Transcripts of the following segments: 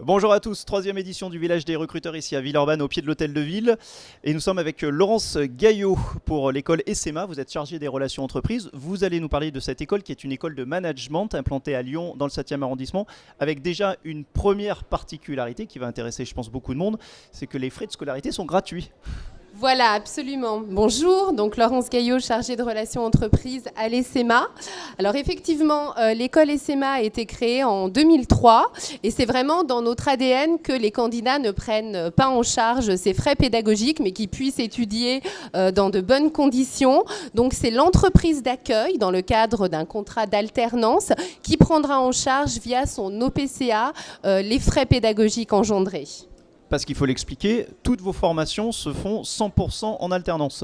Bonjour à tous, troisième édition du Village des recruteurs ici à Villeurbanne au pied de l'hôtel de ville. Et nous sommes avec Laurence Gaillot pour l'école SMA. Vous êtes chargée des relations entreprises. Vous allez nous parler de cette école qui est une école de management implantée à Lyon dans le 7e arrondissement avec déjà une première particularité qui va intéresser je pense beaucoup de monde, c'est que les frais de scolarité sont gratuits. Voilà, absolument. Bonjour, donc Laurence Gaillot, chargée de relations entreprises à l'ESEMA. Alors effectivement, l'école SMA a été créée en 2003 et c'est vraiment dans notre ADN que les candidats ne prennent pas en charge ces frais pédagogiques mais qu'ils puissent étudier dans de bonnes conditions. Donc c'est l'entreprise d'accueil dans le cadre d'un contrat d'alternance qui prendra en charge via son OPCA les frais pédagogiques engendrés. Parce qu'il faut l'expliquer, toutes vos formations se font 100% en alternance.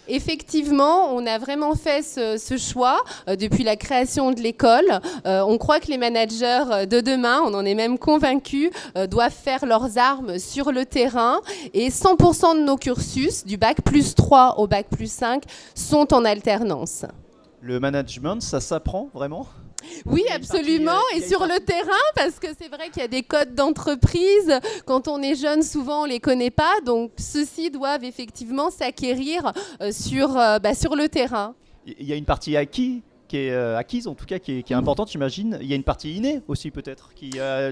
Effectivement, on a vraiment fait ce choix depuis la création de l'école. On croit que les managers de demain, on en est même convaincus, doivent faire leurs armes sur le terrain. Et 100% de nos cursus, du bac plus 3 au bac plus 5, sont en alternance. Le management, ça s'apprend vraiment ? Oui, absolument, et sur le terrain, parce que c'est vrai qu'il y a des codes d'entreprise. Quand on est jeune, souvent, on ne les connaît pas. Donc, ceux-ci doivent effectivement s'acquérir sur le terrain. Il y a une partie qui est acquise, en tout cas, qui est importante, j'imagine. Il y a une partie innée aussi, peut-être.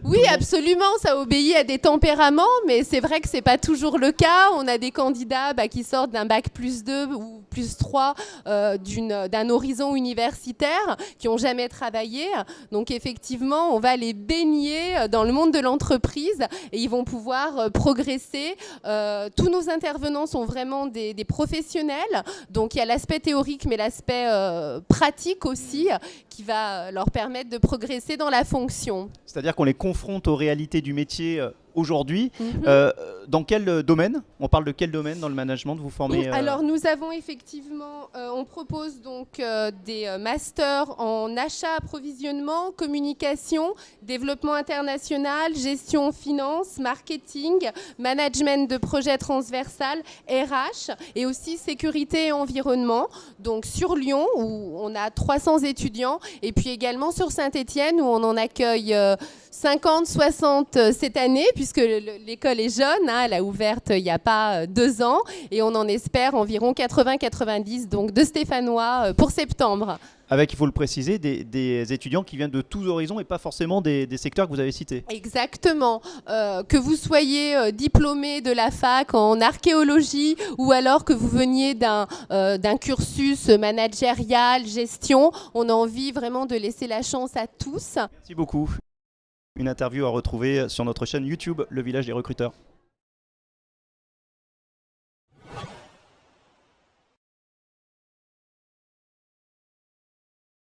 Oui, absolument, ça obéit à des tempéraments, mais c'est vrai que ce n'est pas toujours le cas. On a des candidats qui sortent d'un bac plus 2 ou plus 3 d'un horizon universitaire, qui n'ont jamais travaillé. Donc, effectivement, on va les baigner dans le monde de l'entreprise et ils vont pouvoir progresser. Tous nos intervenants sont vraiment des professionnels. Donc, il y a l'aspect théorique, mais l'aspect pratique aussi, qui va leur permettre de progresser dans la fonction. C'est-à-dire qu'on les confronte aux réalités du métier aujourd'hui. Dans quel domaine ? On parle de quel domaine dans le management vous formez Alors nous avons effectivement, on propose donc des masters en achat, approvisionnement, communication, développement international, gestion, finance, marketing, management de projet transversal, RH et aussi sécurité et environnement. Donc sur Lyon où on a 300 étudiants et puis également sur Saint-Étienne où on en accueille 50, 60 cette année, puisque l'école est jeune, elle a ouvert il n'y a pas 2 ans, et on en espère environ 80-90 donc de Stéphanois pour septembre. Avec, il faut le préciser, des étudiants qui viennent de tous horizons et pas forcément des secteurs que vous avez cités. Exactement. Que vous soyez diplômé de la fac en archéologie ou alors que vous veniez d'un cursus managérial, gestion, on a envie vraiment de laisser la chance à tous. Merci beaucoup. Une interview à retrouver sur notre chaîne YouTube, Le Village des recruteurs.